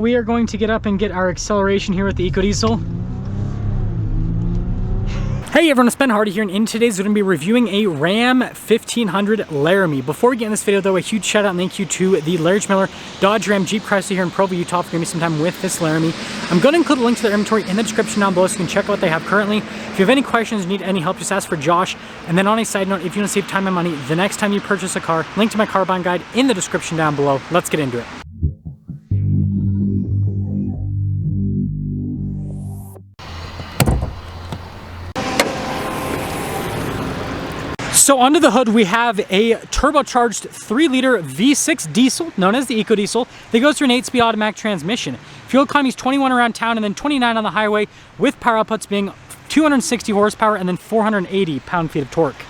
We are going to get up and get our acceleration here with the Eco-Diesel. Hey everyone, it's Ben Hardy here, and in today's video, we're going to be reviewing a Ram 1500 Laramie. Before we get in this video though, a huge shout out and thank you to the Larry Miller Dodge Ram Jeep Chrysler here in Provo, Utah for giving me some time with this Laramie. I'm going to include a link to their inventory in the description down below so you can check out what they have currently. If you have any questions or need any help, just ask for Josh. And then on a side note, if you want to save time and money the next time you purchase a car, link to my car buying guide in the description down below. Let's get into it. So under the hood, we have a turbocharged 3-liter V6 diesel, known as the Eco-Diesel, that goes through an 8-speed automatic transmission. Fuel economy is 21 around town and then 29 on the highway, with power outputs being 260 horsepower and then 480 pound-feet of torque.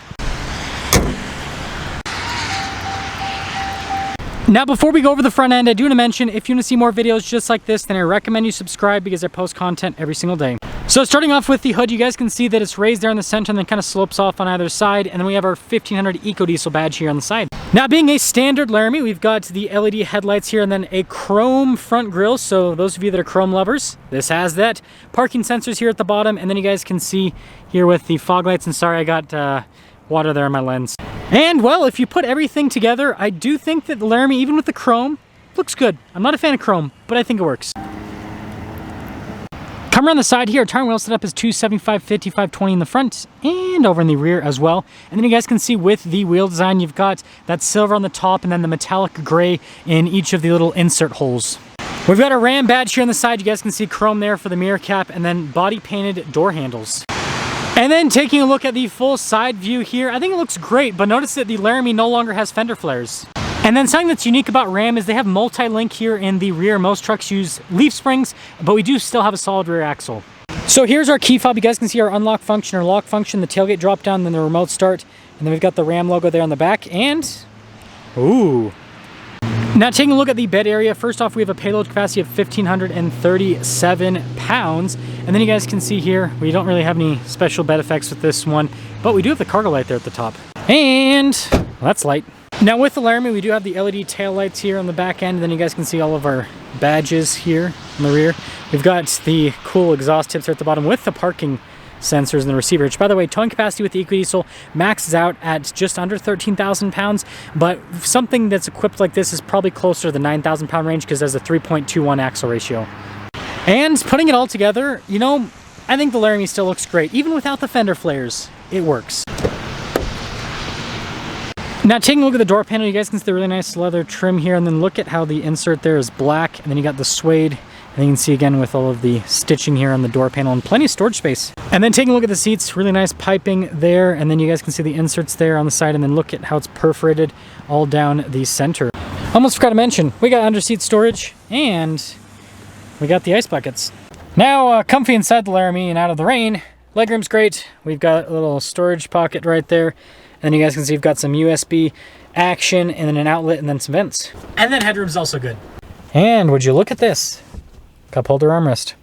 Now before we go over the front end, I do want to mention, if you want to see more videos just like this, then I recommend you subscribe because I post content every single day. So starting off with the hood, you guys can see that it's raised there in the center and then kind of slopes off on either side. And then we have our 1500 Eco-Diesel badge here on the side. Now being a standard Laramie, we've got the LED headlights here and then a chrome front grille. So those of you that are chrome lovers, this has that. Parking sensors here at the bottom. And then you guys can see here with the fog lights. And sorry, I got water there in my lens. And well, if you put everything together, I do think that the Laramie, even with the chrome, looks good. I'm not a fan of chrome, but I think it works. Come around the side here, tire wheel setup is 275, 50, 520 in the front and over in the rear as well. And then you guys can see with the wheel design, you've got that silver on the top and then the metallic gray in each of the little insert holes. We've got a Ram badge here on the side. You guys can see chrome there for the mirror cap and then body painted door handles. And then taking a look at the full side view here, I think it looks great, but notice that the Laramie no longer has fender flares. And then something that's unique about Ram is they have multi-link here in the rear. Most trucks use leaf springs, but we do still have a solid rear axle. So here's our key fob. You guys can see our unlock function or lock function, the tailgate drop down, then the remote start. And then we've got the Ram logo there on the back and, ooh. Now taking a look at the bed area, first off we have a payload capacity of 1,537 pounds. And then you guys can see here, we don't really have any special bed effects with this one, but we do have the cargo light there at the top. And well, that's light. Now with the Laramie, we do have the LED tail lights here on the back end, and then you guys can see all of our badges here in the rear. We've got the cool exhaust tips here at the bottom with the parking sensors and the receiver, which by the way, towing capacity with the Eco-Diesel maxes out at just under 13,000 pounds, but something that's equipped like this is probably closer to the 9,000 pound range because there's a 3.21 axle ratio. And putting it all together, you know, I think the Laramie still looks great. Even without the fender flares, it works. Now taking a look at the door panel, you guys can see the really nice leather trim here, and then look at how the insert there is black, and then you got the suede, and then you can see again with all of the stitching here on the door panel and plenty of storage space. And then taking a look at the seats, really nice piping there, and then you guys can see the inserts there on the side, and then look at how it's perforated all down the center. Almost forgot to mention, we got under seat storage, and we got the ice buckets. Now comfy inside the Laramie and out of the rain. Legroom's great. We've got a little storage pocket right there. And you guys can see you've got some USB action and then an outlet and then some vents. And then headroom's also good. And would you look at this? Cup holder armrest.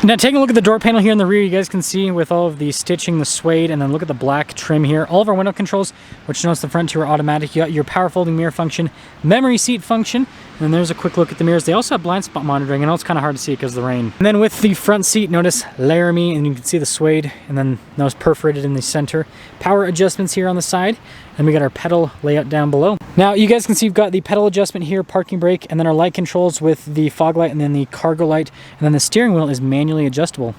Now taking a look at the door panel here in the rear, you guys can see with all of the stitching, the suede, and then look at the black trim here. All of our window controls, which notice the front two are automatic. You got your power folding mirror function, memory seat function, and then there's a quick look at the mirrors. They also have blind spot monitoring. I know it's kind of hard to see because of the rain. And then with the front seat, notice Laramie, and you can see the suede, and then those perforated in the center. Power adjustments here on the side, and we got our pedal layout down below. Now you guys can see you've got the pedal adjustment here, parking brake, and then our light controls with the fog light and then the cargo light, and then the steering wheel is manually adjustable.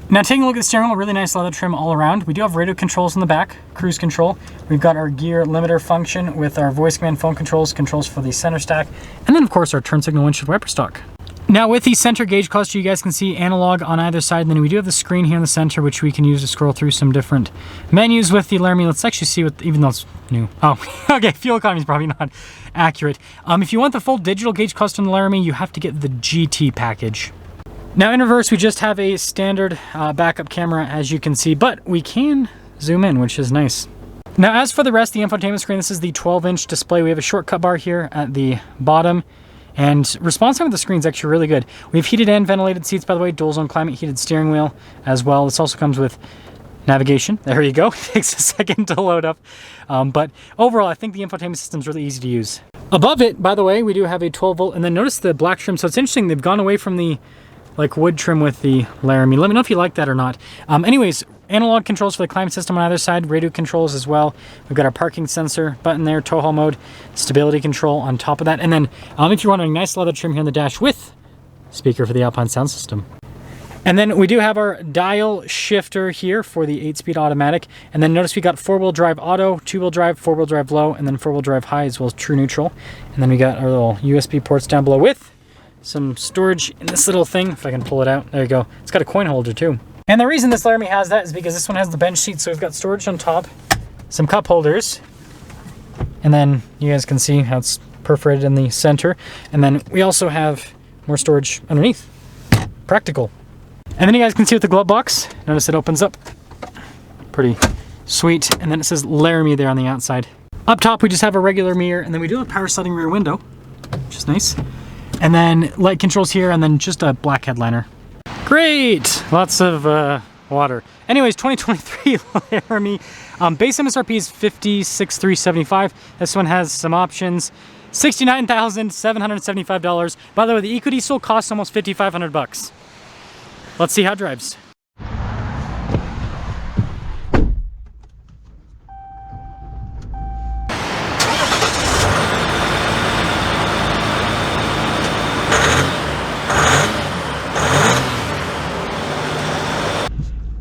Now taking a look at the steering wheel, really nice leather trim all around. We do have radio controls in the back, cruise control. We've got our gear limiter function with our voice command phone controls, controls for the center stack, and then of course our turn signal windshield wiper stock. Now with the center gauge cluster, you guys can see analog on either side, and then we do have the screen here in the center, which we can use to scroll through some different menus with the Laramie. Let's actually see what, even though it's new. Oh, okay, fuel economy is probably not accurate. If you want the full digital gauge cluster in the Laramie, you have to get the GT package. Now in reverse, we just have a standard backup camera, as you can see, but we can zoom in, which is nice. Now as for the rest of the infotainment screen, this is the 12-inch display. We have a shortcut bar here at the bottom. And response time with the screen is actually really good. We have heated and ventilated seats, by the way, dual zone climate heated steering wheel as well. This also comes with navigation. There you go. It takes a second to load up. But overall, I think the infotainment system is really easy to use. Above it, by the way, we do have a 12 volt, and then notice the black trim. So it's interesting, they've gone away from the like wood trim with the Laramie. Let me know if you like that or not. Anyways, analog controls for the climate system on either side, radio controls as well. We've got our parking sensor button there, tow haul mode, stability control on top of that. And then if you're wanting nice leather trim here on the dash with speaker for the Alpine sound system. And then we do have our dial shifter here for the 8-speed automatic. And then notice we got 4-wheel drive auto, 2-wheel drive, 4-wheel drive low, and then 4-wheel drive high as well as true neutral. And then we got our little USB ports down below with some storage in this little thing. If I can pull it out, there you go. It's got a coin holder too. And the reason this Laramie has that is because this one has the bench seat. So we've got storage on top, some cup holders, and then you guys can see how it's perforated in the center. And then we also have more storage underneath. Practical. And then you guys can see with the glove box, notice it opens up. Pretty sweet. And then it says Laramie there on the outside. Up top, we just have a regular mirror, and then we do have a power sliding rear window, which is nice. And then light controls here, and then just a black headliner. Great! Lots of water. Anyways, 2023 Laramie. Base MSRP is $56,375. This one has some options. $69,775. By the way, the Eco-Diesel costs almost $5,500. Let's see how it drives.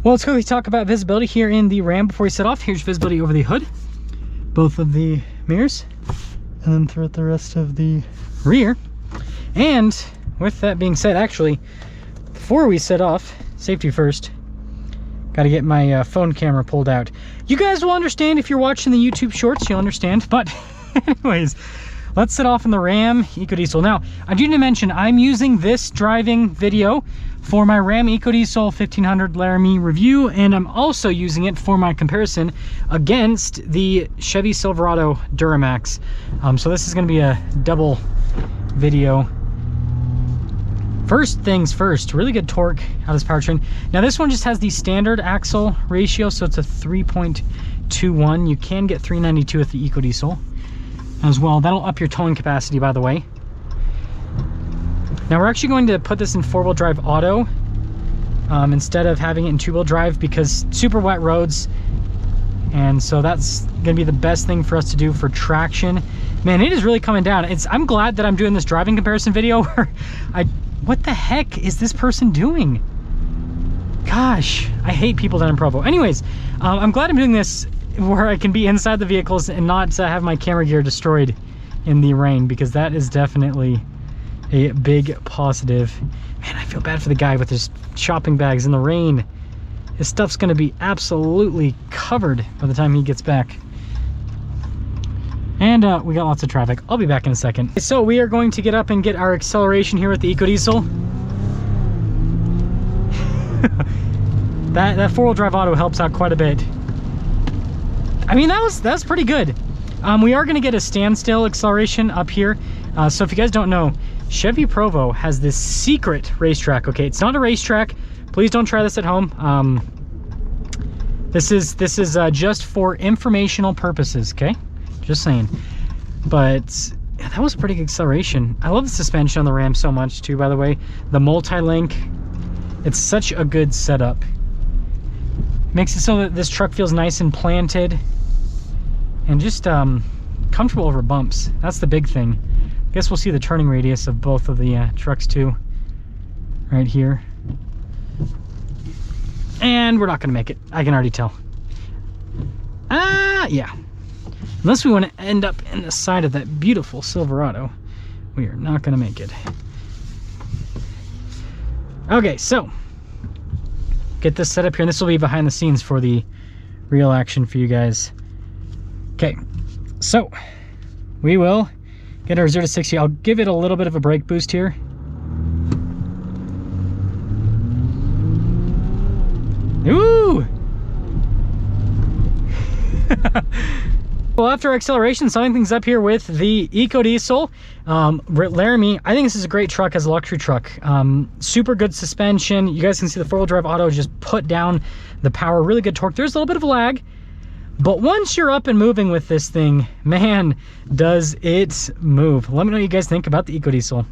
Well, let's quickly talk about visibility here in the Ram before we set off. Here's visibility over the hood, both of the mirrors, and then throughout the rest of the rear. And with that being said, actually, before we set off, safety first, got to get my phone camera pulled out. You guys will understand if you're watching the YouTube shorts, you'll understand. But anyways, let's set off in the Ram Eco-Diesel. Now, I do need to mention, I'm using this driving video for my Ram Eco-Diesel 1500 Laramie review, and I'm also using it for my comparison against the Chevy Silverado Duramax. So this is going to be a double video. First things first, really good torque out of this powertrain. Now this one just has the standard axle ratio, so it's a 3.21. You can get 392 with the Eco-Diesel as well. That'll up your towing capacity, by the way. Now we're actually going to put this in 4-wheel drive auto instead of having it in 2-wheel drive because super wet roads, and so that's gonna be the best thing for us to do for traction. Man, it is really coming down. I'm glad that I'm doing this driving comparison video where what the heck is this person doing? Gosh, I hate people down in Provo. Anyways, I'm glad I'm doing this where I can be inside the vehicles and not have my camera gear destroyed in the rain, because that is definitely a big positive. Man, I feel bad for the guy with his shopping bags in the rain. His stuff's gonna be absolutely covered by the time he gets back. And we got lots of traffic. I'll be back in a second. So we are going to get up and get our acceleration here with the Eco-Diesel. that 4-wheel drive auto helps out quite a bit. I mean, that was pretty good. We are going to get a standstill acceleration up here. So if you guys don't know, Chevy Provo has this secret racetrack. Okay, it's not a racetrack. Please don't try this at home. This is just for informational purposes. Okay. Just saying. But yeah, that was a pretty good acceleration. I love the suspension on the Ram so much too, by the way. The multi-link, it's such a good setup. Makes it so that this truck feels nice and planted and just comfortable over bumps. That's the big thing. I guess we'll see the turning radius of both of the trucks too, right here. And we're not gonna make it. I can already tell. Yeah. Unless we want to end up in the side of that beautiful Silverado, we are not going to make it. Okay, so get this set up here, and this will be behind the scenes for the real action for you guys. Okay, so we will get our 0 to 60. I'll give it a little bit of a brake boost here. Ooh! Well, after acceleration, summing things up here with the Eco-Diesel Laramie, I think this is a great truck as a luxury truck. Super good suspension. You guys can see the 4-wheel drive auto just put down the power, really good torque. There's a little bit of a lag, but once you're up and moving with this thing, man, does it move. Let me know what you guys think about the Eco-Diesel.